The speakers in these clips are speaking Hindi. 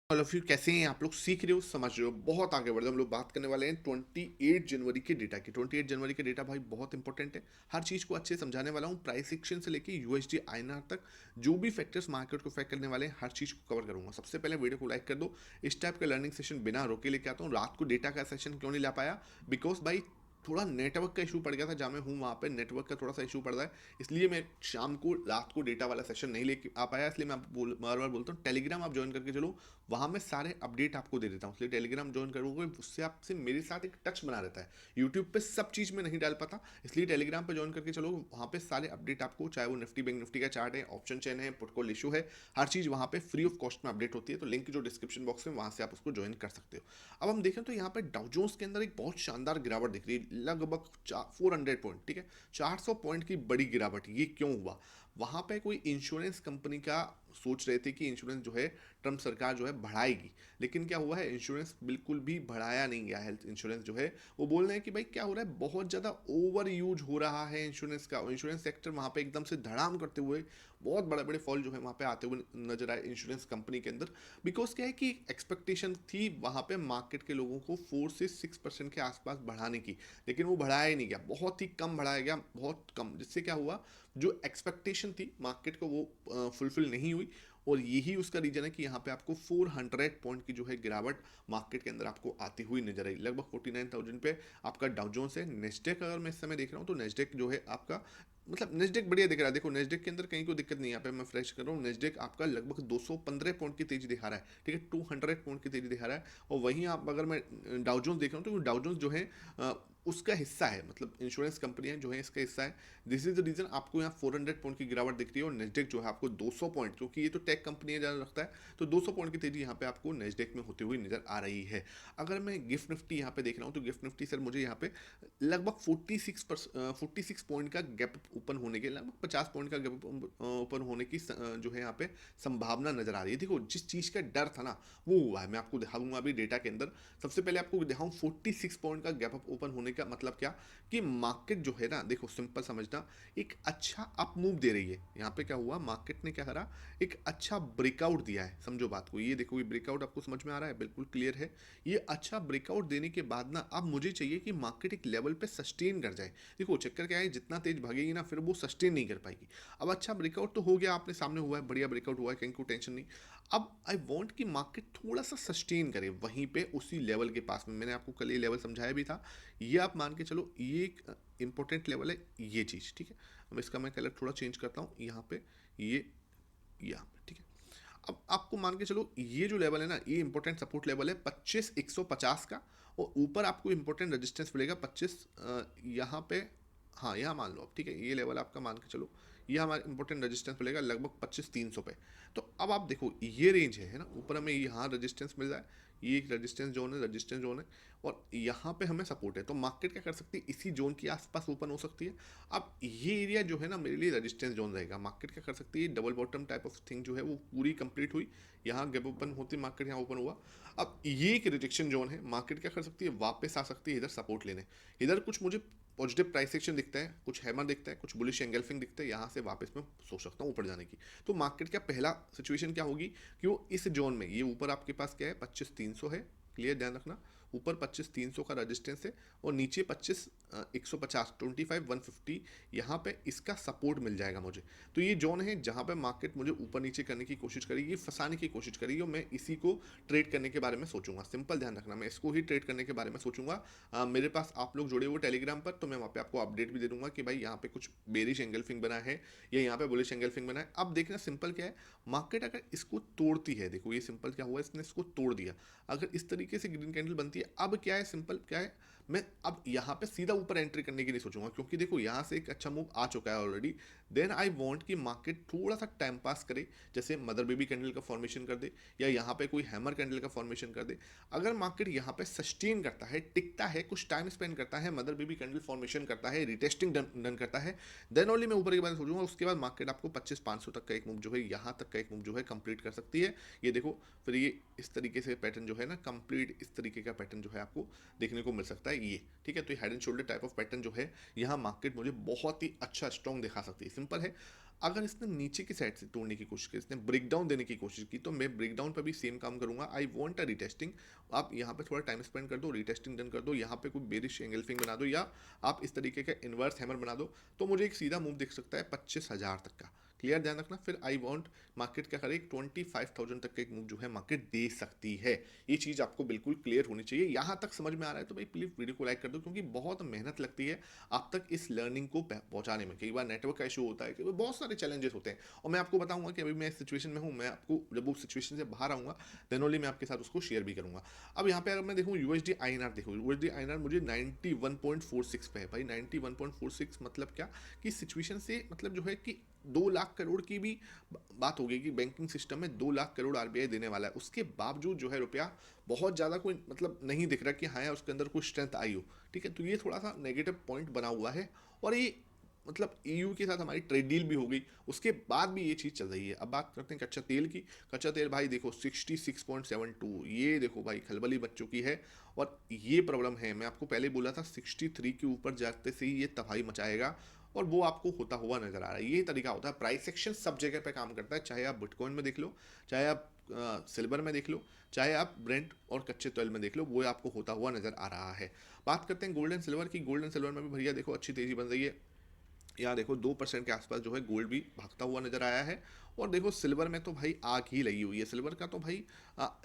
ऑल ऑफ यू कैसे हैं आप लोग? सीख रहे हो, समझ रहे हो, बहुत आगे बढ़ रहे हो। हम लोग बात करने वाले हैं 28 जनवरी के डेटा की। 28 जनवरी के डेटा भाई बहुत इंपॉर्टेंट है। हर चीज़ को अच्छे से समझाने वाला हूँ, प्राइस एक्शन से लेके यूएसडी आईएनआर तक जो भी फैक्टर्स मार्केट को अफेक्ट करने वाले हैं हर चीज़ को कवर करूंगा। सबसे पहले वीडियो को लाइक कर दो। इस टाइप का लर्निंग सेशन बिना रोके लेके आता हूँ। रात को डेटा का सेशन क्यों नहीं ला पाया? बिकॉज भाई थोड़ा नेटवर्क का इशू पड़ गया था। जहाँ मैं हूँ वहाँ पे नेटवर्क का थोड़ा सा इशू पड़ रहा है, इसलिए मैं शाम को रात को डेटा वाला सेशन नहीं लेके आ पाया। इसलिए मैं आपको बार बार बोलता हूँ टेलीग्राम आप ज्वाइन करके चलो, वहाँ मैं सारे अपडेट आपको दे देता हूँ। इसलिए टेलीग्राम ज्वाइन करोगे, उससे आपसे मेरे साथ एक टच बना रहता है। यूट्यूब पे सब चीज़ में नहीं डाल पाता, इसलिए टेलीग्राम पे ज्वाइन करके चलो। वहाँ पे सारे अपडेट आपको, चाहे वो निफ्टी बैंक निफ्टी का चार्ट है, ऑप्शन चेन है, पुटकॉल इशू है, हर चीज़ वहाँ पे फ्री ऑफ कॉस्ट में अपडेट होती है। तो लिंक जो डिस्क्रिप्शन बॉक्स में, वहाँ से आप उसको ज्वाइन कर सकते हो। अब हम देखें तो यहाँ पे डाउ जोन्स के अंदर एक बहुत शानदार गिरावट दिख रही है, लगभग 400 पॉइंट। ठीक है, 400 पॉइंट की बड़ी गिरावट। ये क्यों हुआ? वहाँ पे कोई इंश्योरेंस कंपनी का सोच रहे थे कि इंश्योरेंस जो है ट्रम्प सरकार जो है बढ़ाएगी, लेकिन क्या हुआ है, इंश्योरेंस बिल्कुल भी बढ़ाया नहीं गया। हेल्थ इंश्योरेंस जो है वो बोल रहे हैं कि भाई क्या हो रहा है, बहुत ज़्यादा ओवर यूज हो रहा है इंश्योरेंस का। इंश्योरेंस सेक्टर वहाँ पे एकदम से धड़ाम करते हुए बहुत बड़े बड़े फॉल जो है वहाँ पे आते हुए नजर आए इंश्योरेंस कंपनी के अंदर। बिकॉज क्या है कि एक्सपेक्टेशन थी वहाँ पे मार्केट के लोगों को 4 से 6% के आसपास बढ़ाने की, लेकिन वो बढ़ाया ही नहीं गया, बहुत ही कम बढ़ाया गया, बहुत कम। जिससे क्या हुआ, जो एक्सपेक्टेशन थी मार्केट को वो फुलफिल नहीं हुई। और यही उसका रीजन है कि यहाँ पे आपको 400 पॉइंट की जो है गिरावट मार्केट के अंदर आपको आती हुई नजर आई। लगभग 49,000 पे आपका डाउ जोन्स है। नेस्डेक अगर मैं इस समय देख रहा हूँ तो नेस्डेक जो है आपका, मतलब नेस्डेक बढ़िया दिख रहा है। देखो नेस्डेक के अंदर कहीं कोई दिक्कत नहीं है। यहाँ पे मैं फ्रेश कर रहा हूँ, नेस्डेक आपका लगभग 215 पॉइंट की तेजी दिखा रहा है। ठीक है, 200 पॉइंट की तेजी दिखा रहा है। और वहीं आप अगर मैं डाउ जोन्स देख रहा हूँ तो डाउ जोन्स जो है उसका हिस्सा है, मतलब इंश्योरेंस कंपनियां जो है इसका हिस्सा है। दिस इज द रीजन आपको यहाँ 400 पॉइंट की गिरावट दिख रही है। और नेस्डेक जो है आपको 200 पॉइंट, क्योंकि ये तो टेक कंपनी है ज़्यादा रखता है, तो 200 पॉइंट की तेजी यहाँ पे आपको नेस्डेक में होती हुई नजर आ रही है। अगर मैं गिफ्ट निफ्टी यहाँ पे देख रहा हूँ तो गिफ्ट निफ्टी सर मुझे यहाँ पे लगभग 46 पॉइंट का गैप ओपन होने के, लगभग 50 पॉइंट का गैप ओपन होने की जो है यहाँ पे संभावना नजर आ रही है। देखो जिस चीज़ का डर था ना वो हुआ है। मैं आपको दिखाऊंगा अभी डेटा के अंदर। सबसे पहले आपको दिखाऊं 46 पॉइंट का गैप अप ओपन होने का मतलब क्या, कि मार्केट जो है ना, देखो सिंपल समझना, एक अच्छा अप मूव दे रही है। यहाँ पे क्या हुआ, मार्केट ने क्या करा, एक अच्छा ब्रेकआउट दिया है। समझो बात को, ये देखो ये ब्रेकआउट आपको समझ में आ रहा है, बिल्कुल क्लियर है। ये अच्छा ब्रेकआउट देने के बाद ना अब मुझे चाहिए कि मार्केट एक लेवल पे सस्टेन कर जाए। देखो चक्कर क्या है, जितना तेज भागेगी ना फिर वो सस्टेन नहीं कर पाएगी। अब अच्छा ब्रेकआउट तो हो गया, आपने सामने हुआ है, बढ़िया ब्रेकआउट हुआ है, कहीं कोई टेंशन नहीं। अब आई वांट कि मार्केट थोड़ा सा सस्टेन करे वहीं पे उसी लेवल के पास में। मैंने आपको कल ये लेवल समझाया भी था। ये आप मान के चलो, ये एक इंपॉर्टेंट लेवल है ये चीज़। ठीक है, अब इसका मैं कलर थोड़ा चेंज करता हूँ यहाँ पे, ये यहाँ पे। ठीक है, अब आपको मान के चलो ये जो लेवल है ना, ये इंपॉर्टेंट सपोर्ट लेवल है 25,150 का। और ऊपर आपको इंपॉर्टेंट रेजिस्टेंस मिलेगा 25 यहाँ पे। हाँ यहाँ मान लो आप, ठीक है, ये लेवल आपका मान के चलो, ये हमारा इंपॉर्टेंट रेजिस्टेंस मिलेगा लगभग 25,300 पे। तो अब आप देखो ये रेंज है ना, ऊपर हमें यहाँ रेजिस्टेंस मिल रहा है, ये एक रेजिस्टेंस जोन है, रेजिस्टेंस जोन है। और यहाँ पे हमें सपोर्ट है, तो मार्केट क्या कर सकती है, इसी जोन के आसपास ओपन हो सकती है। अब ये एरिया जो है ना मेरे लिए रेजिस्टेंस जोन रहेगा। मार्केट क्या कर सकती है, double bottom type of thing जो है वो पूरी कंप्लीट हुई, यहाँ गैप ओपन होती, मार्केट यहाँ ओपन हुआ। अब ये एक रिजेक्शन जोन है, मार्केट क्या कर सकती है, वापस आ सकती है इधर सपोर्ट लेने। इधर कुछ मुझे पॉजिटिव प्राइस एक्शन दिखता है, कुछ हैमर दिखता है, कुछ बुलिश एंगल्फिंग दिखता है, यहाँ से वापस मैं सोच सकता हूँ ऊपर जाने की। तो मार्केट का पहला सिचुएशन क्या होगी कि वो इस जोन में, ये ऊपर आपके पास क्या है 25,300 है, क्लियर ध्यान रखना, ऊपर 25,300 का रेजिस्टेंस है और नीचे 25,150, 25,150 यहाँ पे इसका सपोर्ट मिल जाएगा मुझे। तो ये जोन है जहाँ पे मार्केट मुझे ऊपर नीचे करने की कोशिश करेगी, फंसाने की कोशिश करेगी, और मैं इसी को ट्रेड करने के बारे में सोचूंगा। सिंपल ध्यान रखना, मैं इसको ही ट्रेड करने के बारे में सोचूंगा। मेरे पास आप लोग जुड़े हुए टेलीग्राम पर, तो मैं वहाँ पे आपको अपडेट भी दे दूंगा कि भाई यहाँ पे कुछ बेरिश एंगल्फिंग बना है या यहाँ पे बुलिश एंगल्फिंग बना है। अब देखना सिंपल क्या है, मार्केट अगर इसको तोड़ती है, देखो ये सिंपल क्या हुआ, इसने इसको तोड़ दिया, अगर इस तरीके से ग्रीन कैंडल बनती है, अब क्या है, सिंपल क्या है, मैं अब यहाँ पे सीधा ऊपर एंट्री करने की नहीं सोचूंगा, क्योंकि देखो यहाँ से एक अच्छा मूव आ चुका है ऑलरेडी। देन आई वांट कि मार्केट थोड़ा सा टाइम पास करे, जैसे मदर बेबी कैंडल का फॉर्मेशन कर दे या यहाँ पे कोई हैमर कैंडल का फॉर्मेशन कर दे। अगर मार्केट यहाँ पे सस्टेन करता है, टिकता है, कुछ टाइम स्पेंड करता है, मदर बेबी कैंडल फॉर्मेशन करता है, रिटेस्टिंग डन करता है, देन ओनली मैं ऊपर के बारे में सोचूंगा। उसके बाद मार्केट आपको 25,500 तक का एक मूव जो है, यहाँ तक का एक मूव जो है कंप्लीट कर सकती है। ये देखो फिर ये इस तरीके से पैटर्न जो है ना, कंप्लीट इस तरीके का पैटर्न जो है आपको देखने को मिल सकता है ये। ठीक है, तो ये head and shoulder type of pattern जो है यहाँ मार्केट मुझे बहुत ही अच्छा स्ट्रॉन्ग दिखा सकती है। सिंपल है, अगर इसने नीचे की साइड से तोड़ने की कोशिश की, इसने ब्रेकडाउन देने की कोशिश की, तो मैं ब्रेकडाउन पर भी सेम काम करूंगा। I want a retesting. आप यहाँ पे थोड़ा टाइम स्पेंड कर दो, रिटेस्टिंग डन कर दो, यहाँ पे कोई बेरिश एंगल्फिंग बना दो, या आप इस तरीके का इन्वर्स हैमर बना दो, तो मुझे एक सीधा मूव दिख सकता है 25,000 तक का। क्लियर, ध्यान रखना। फिर आई वॉन्ट मार्केट क्या करे, 25,000 तक का एक मूव जो है मार्केट दे सकती है। ये चीज़ आपको बिल्कुल क्लियर होनी चाहिए। यहाँ तक समझ में आ रहा है तो भाई प्लीज़ वीडियो को लाइक कर दो, क्योंकि बहुत मेहनत लगती है आप तक इस लर्निंग को पहुंचाने में। कई बार नेटवर्क का इशू होता है, कई बार बहुत सारे चैलेंजेस होते हैं, और मैं आपको बताऊंगा कि अभी मैं इस सिचुएशन में हूँ। मैं आपको जब वो सिचुएशन से बाहर आऊंगा देन ओनली मैं आपके साथ उसको शेयर भी करूंगा। अब यहाँ पे अगर मैं देखूँ यूएसडी आईएनआर, देखो यूएसडी आईएनआर मुझे 91.46 पे है भाई। 91.46 मतलब क्या, कि सिचुएशन से मतलब जो है कि 2 लाख करोड़ की भी बात हो गई कि बैंकिंग सिस्टम में 2 लाख करोड़ आरबीआई देने वाला है, उसके बावजूद जो है रुपया बहुत ज़्यादा कोई मतलब नहीं दिख रहा कि हाँ यार उसके अंदर कोई स्ट्रेंथ आई हो। ठीक है, तो ये थोड़ा सा नेगेटिव पॉइंट बना हुआ है, और ये मतलब ईयू के साथ हमारी ट्रेड डील भी हो गई, उसके बाद भी ये चीज़ चल रही है। अब बात करते हैं कच्चा तेल की। कच्चा तेल भाई देखो 66.72, ये देखो भाई खलबली बच चुकी है, और ये प्रॉब्लम है। मैं आपको पहले बोला था 63 के ऊपर जाते से ही ये तबाही मचाएगा, और वो आपको होता हुआ नजर आ रहा है। ये तरीका होता है, प्राइस एक्शन सब जगह पे काम करता है, चाहे आप बिटकॉइन में देख लो, चाहे आप सिल्वर में देख लो, चाहे आप ब्रेंट और कच्चे तेल में देख लो, वो आपको होता हुआ नजर आ रहा है। बात करते हैं गोल्ड एंड सिल्वर की। गोल्ड एंड सिल्वर में भी भैया देखो अच्छी तेजी बन रही है। यहाँ देखो 2% के आसपास जो है गोल्ड भी भागता हुआ नजर आया है, और देखो सिल्वर में तो भाई आग ही लगी हुई है। सिल्वर का तो भाई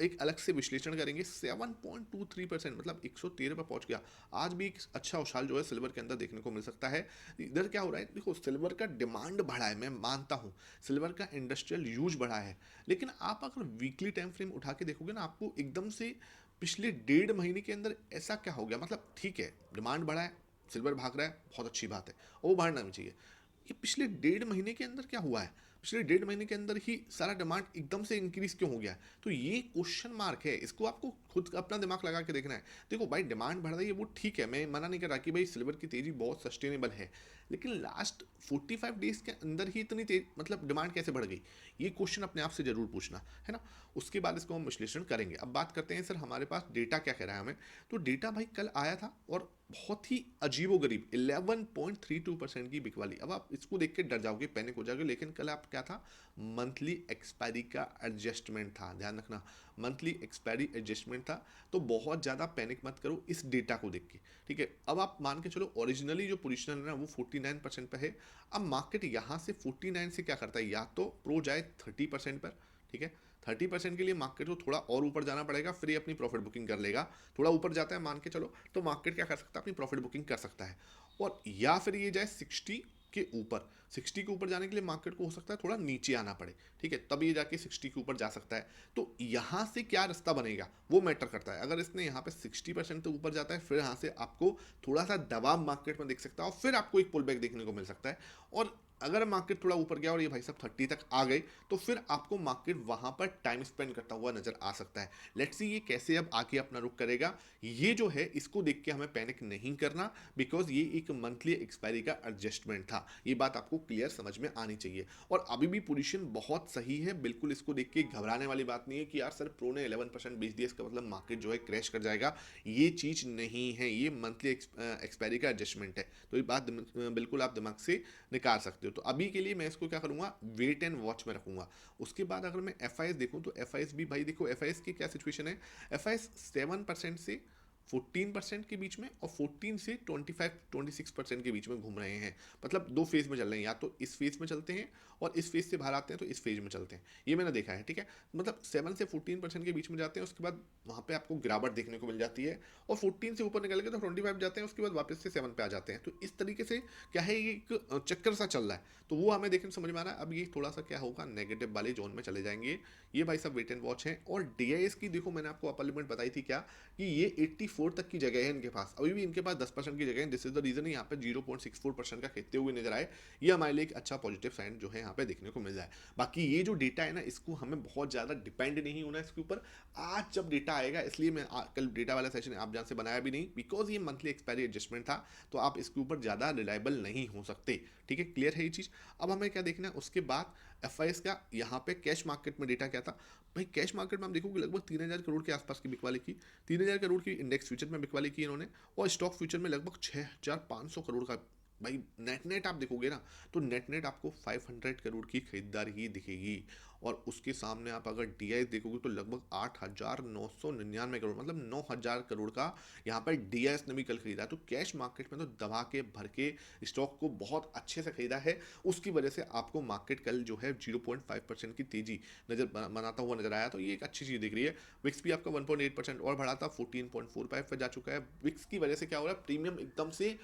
एक अलग से विश्लेषण करेंगे। 7.23% मतलब 113 पर पहुंच गया। आज भी एक अच्छा उछाल जो है सिल्वर के अंदर देखने को मिल सकता है। इधर क्या हो रहा है, देखो सिल्वर का डिमांड बढ़ा है, मैं मानता हूँ सिल्वर का इंडस्ट्रियल यूज बढ़ा है, लेकिन आप अगर वीकली टाइम फ्रेम उठा के देखोगे ना, आपको एकदम से पिछले 1.5 महीने के अंदर ऐसा क्या हो गया। मतलब ठीक है डिमांड बढ़ा है, सिल्वर भाग रहा है, बहुत अच्छी बात है, और वो बढ़ना भी चाहिए। ये पिछले 1.5 महीने के अंदर क्या हुआ है, पिछले 1.5 महीने के अंदर ही सारा डिमांड एकदम से इंक्रीज क्यों हो गया। तो ये क्वेश्चन मार्क है, इसको आपको खुद अपना दिमाग लगा के देखना है। देखो भाई डिमांड बढ़ रही है वो ठीक है, मैं मना नहीं कर रहा कि भाई सिल्वर की तेजी बहुत सस्टेनेबल है, लेकिन लास्ट 45 डेज के अंदर ही इतनी तेज मतलब डिमांड कैसे बढ़ गई, ये क्वेश्चन अपने आप से जरूर पूछना है ना। उसके बाद इसको हम विश्लेषण करेंगे। अब बात करते हैं सर हमारे पास डेटा क्या कह रहा है हमें। तो डेटा भाई कल आया था, और बहुत ही अजीबोगरीब 11.32% की बिकवाली। अब आप इसको देख के डर जाओगे, पैनिक हो जाओगे, लेकिन कल आप क्या था, मंथली एक्सपायरी का एडजस्टमेंट था, ध्यान रखना, मंथली एक्सपायरी एडजस्टमेंट था। तो बहुत ज़्यादा पैनिक मत करो इस डेटा को देख के। ठीक है, अब आप मान के चलो ओरिजिनली जो पोजीशन है ना वो 49% पे है। अब मार्केट यहाँ से 49 से क्या करता है, या तो प्रो जाए 30% पर। ठीक है, 30% के लिए मार्केट को थोड़ा और ऊपर जाना पड़ेगा, फिर ये अपनी प्रॉफिट बुकिंग कर लेगा। थोड़ा ऊपर जाता है मान के चलो, तो मार्केट क्या कर सकता है, अपनी प्रॉफिट बुकिंग कर सकता है। और या फिर ये जाए 60 के ऊपर। 60 के ऊपर जाने के लिए मार्केट को हो सकता है थोड़ा नीचे आना पड़े। ठीक है, तब ये जाके 60 के ऊपर जा सकता है। तो यहाँ से क्या रास्ता बनेगा वो मैटर करता है। अगर इसने यहाँ पे 60% से ऊपर जाता है, फिर यहाँ से आपको थोड़ा सा दबाव मार्केट में दिख सकता है, और फिर आपको एक पुल बैक देखने को मिल सकता है। और अगर मार्केट थोड़ा ऊपर गया और ये भाई साहब 30 तक आ गए, तो फिर आपको मार्केट वहां पर टाइम स्पेंड करता हुआ नजर आ सकता है। लेट्स सी ये कैसे अब आके अपना रुख करेगा। ये जो है इसको देख के हमें पैनिक नहीं करना, बिकॉज ये एक मंथली एक्सपायरी का एडजस्टमेंट था। ये बात आपको क्लियर समझ में आनी चाहिए। और अभी भी पोजीशन बहुत सही है, बिल्कुल इसको देख के घबराने वाली बात नहीं है कि यार सर प्रो ने 11% बेच दिया, इसका मतलब मार्केट जो है क्रैश कर जाएगा। ये चीज नहीं है, ये मंथली एक्सपायरी का एडजस्टमेंट है। तो ये बात बिल्कुल आप दिमाग से निकाल सकते हो। तो अभी के लिए मैं इसको क्या करूंगा, वेट एंड वॉच में रखूंगा। उसके बाद अगर मैं एफ देखूं तो एफ भी भाई देखो, एफ की क्या सिचुएशन है। एफ 7% से 14% के बीच में, और 14 से 25-26% के बीच में घूम रहे हैं। मतलब दो फेज में चल रहे हैं, या तो इस फेज में चलते हैं और इस फेज से बाहर आते हैं, तो इस फेज में चलते हैं। ये मैंने देखा है। ठीक है, मतलब 7 से 14% के बीच में जाते हैं, उसके बाद वहां पे आपको गिरावट देखने को मिल जाती है, और 14 से ऊपर निकल के तो 25 जाते हैं, उसके बाद वापस से 7 पे आ जाते हैं। तो इस तरीके से क्या है, ये एक चक्कर सा चल रहा है। तो वो हमें देखने समझ में आ रहा है। अब ये थोड़ा सा क्या होगा, नेगेटिव वाले जोन में चले जाएंगे। ये भाई सब वेट एंड वॉच है। और डीआईएस की देखो, मैंने आपको अपर लिमिट बताई थी क्या, कि ये 84 तक की जगह है इनके पास। अभी भी इनके पास 10% की जगह है। दिस इज द रीजन यहाँ पे 0.64% का खेलते हुए नजर आए। ये हमारे लिए एक अच्छा पॉजिटिव साइन जो है यहाँ पे देखने को मिल जाए। बाकी ये जो डेटा है ना, इसको हमें बहुत ज्यादा डिपेंड नहीं होना इसके ऊपर। आज जब डेटा आएगा, इसलिए मैं कल डेटा वाला सेशन आप जहाँ से बनाया भी नहीं, बिकॉज ये मंथली एक्सपायरी एडजस्टमेंट था, तो आप इसके ऊपर ज्यादा रिलायबल नहीं हो सकते। ठीक है, क्लियर है ये चीज। अब हमें क्या देखना है उसके बाद, एफ का यहाँ पे कैश मार्केट में डेटा क्या था भाई। कैश मार्केट में हम देखोगे लगभग 3,000 करोड़ के आसपास की बिकवाली की। 3,000 करोड़ की इंडेक्स फ्यूचर में बिकवाली की इन्होंने, और स्टॉक फ्यूचर में लगभग 6,500 करोड़ का भाई नेट नेट आप देखोगे ना, तो नेट नेट आपको 500 करोड़ की खरीदारी ही दिखेगी। और उसके सामने आप अगर डीआई देखोगे तो लगभग 8,999 करोड़, मतलब 9,000 करोड़ का यहाँ पर डीआईएस ने भी कल खरीदा। तो कैश मार्केट में तो दबा के भर के स्टॉक को बहुत अच्छे से खरीदा है। उसकी वजह से आपको मार्केट कल जो है 0.5% की तेजी बनाता हुआ नजर आया, तो ये एक अच्छी चीज़ दिख रही है। विक्स भी आपका 1.8% और बढ़ा था, 14.45 पर जा चुका है। विक्स की वजह से क्या हो रहा है, प्रीमियम एकदम से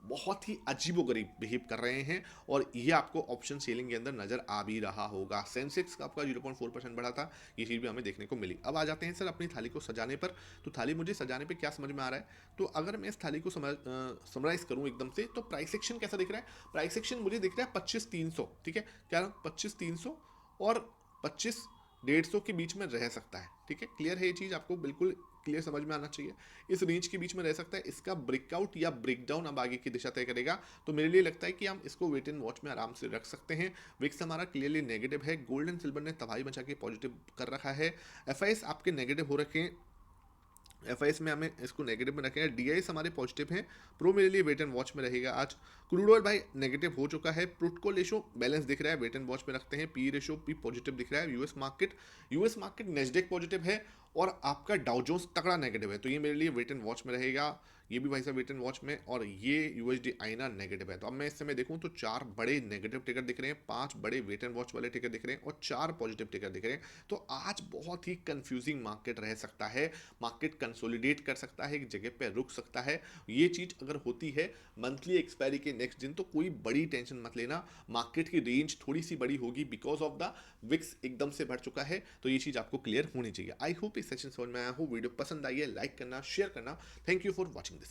बहुत ही अजीबोगरीब बिहेव कर रहे हैं, और ये आपको ऑप्शन सेलिंग के अंदर नजर आ भी रहा होगा। सेंसेक्स का आपका 0.4% बढ़ा था, ये चीज़ भी हमें देखने को मिली। अब आ जाते हैं सर अपनी थाली को सजाने पर। तो थाली मुझे सजाने पे क्या समझ में आ रहा है, तो अगर मैं इस थाली को समराइज करूं एकदम से, तो प्राइस सेक्शन कैसा दिख रहा है, प्राइस सेक्शन मुझे दिख रहा है 25,300, ठीक है, क्या 25,300 और 25,150 के बीच में रह सकता है, ठीक है। क्लियर है ये चीज़, आपको बिल्कुल क्लियर समझ में आना चाहिए। इस रेंज के बीच में रह सकता है। इसका ब्रेकआउट या ब्रेकडाउन अब आगे की दिशा तय करेगा। तो मेरे लिए लगता है कि हम इसको वेट एंड वॉच में आराम से रख सकते हैं। विक्स हमारा क्लियरली नेगेटिव है, गोल्ड एंड सिल्वर ने तबाही मचा के पॉजिटिव कर रखा है। एफआईएस आपके नेगेटिव हो रखे हैं, एफआईएस में हमें इसको नेगेटिव में रखें। डीआईएस हमारे पॉजिटिव हैं। प्रो मेरे लिए वेट एंड वॉच में रहेगा आज। क्रूड ऑयल भाई नेगेटिव हो चुका है। प्रुट को रेशो बैलेंस दिख रहा है, वेट एंड वॉच में रखते हैं। पी रेशो भी पॉजिटिव दिख रहा है। यूएस मार्केट नेस्डेक पॉजिटिव है, और आपका डाउजोन्स तगड़ा नेगेटिव है, तो ये मेरे लिए वेट एंड वॉच में रहेगा। ये भी भाई साहब वेट एंड वॉच में, और ये यूएसडी आईना नेगेटिव है। तो अब मैं इस समय देखूं तो 4 बड़े नेगेटिव टिकर दिख रहे हैं, 5 बड़े वेट एंड वॉच वाले टिकर दिख रहे हैं, और 4 पॉजिटिव टिकर दिख रहे हैं। तो आज बहुत ही कंफ्यूजिंग मार्केट रह सकता है। मार्केट कंसोलिडेट कर सकता है, एक जगह पे रुक सकता है। ये चीज़ अगर होती है मंथली एक्सपायरी के नेक्स्ट दिन, तो कोई बड़ी टेंशन मत लेना। मार्केट की रेंज थोड़ी सी बड़ी होगी बिकॉज ऑफ द विक्स एकदम से बढ़ चुका है। तो ये चीज़ आपको क्लियर होनी चाहिए। आई होप इस सेशन समझ में आया हो। वीडियो पसंद आई है, लाइक करना, शेयर करना। Thank you for watching this.